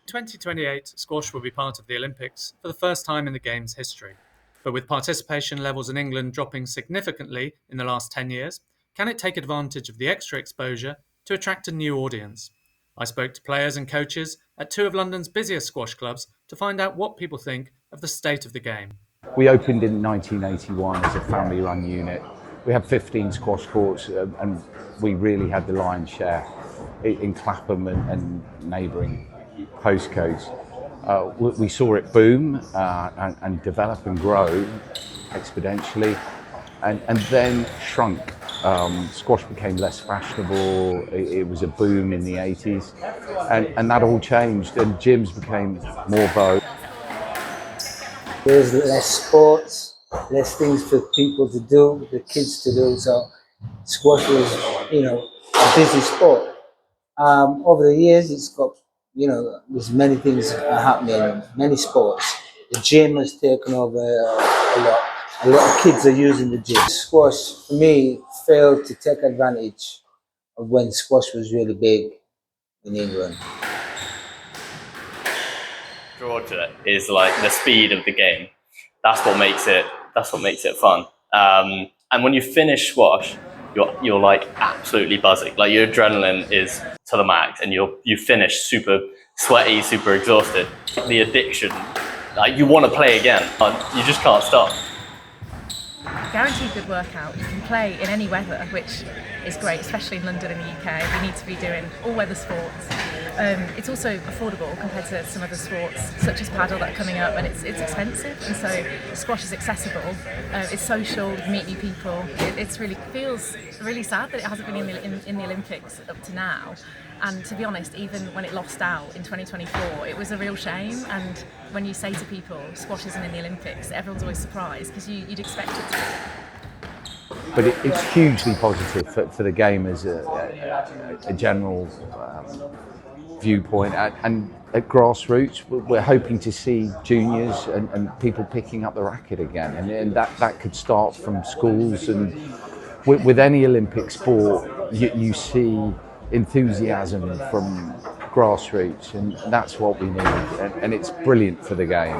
2028, squash will be part of the Olympics for the first time in the Games' history. But with participation levels in England dropping significantly in the last 10 years, can it take advantage of the extra exposure to attract a new audience? I spoke to players and coaches at two of London's busiest squash clubs to find out what people think of the state of the game. We opened in 1981 as a family-run unit. We had 15 squash courts and we really had the lion's share in Clapham and neighbouring postcodes. We saw it boom and develop and grow exponentially and then shrunk. Squash became less fashionable, it was a boom in the 80s and that all changed and gyms became more vogue. There's less sports, less things for people to do, the kids to do, so squash was, a busy sport. Over the years, it's got, there's many things are happening, many sports. The gym has taken over a lot. A lot of kids are using the gym. Squash, for me, failed to take advantage of when squash was really big in England. Draw to it is like the speed of the game. That's what makes it fun. And when you finish squash, you're like absolutely buzzing. Like your adrenaline is to the max, and you finish super sweaty, super exhausted. The addiction, like you want to play again, but you just can't stop. Guaranteed good workout. You can play in any weather, which is great, especially in London and the UK. We need to be doing all weather sports. It's also affordable compared to some other sports, such as paddle that are coming up, and it's expensive. And so squash is accessible. It's social. You meet new people. It feels really sad that it hasn't been in the Olympics up to now. And to be honest, even when it lost out in 2024, it was a real shame. And when you say to people, squash isn't in the Olympics, everyone's always surprised because you'd expect it to. But it's hugely positive for the game as a general viewpoint. And at grassroots, we're hoping to see juniors and people picking up the racket again. And that could start from schools. And with any Olympic sport, you see enthusiasm from grassroots, and that's what we need, and it's brilliant for the game.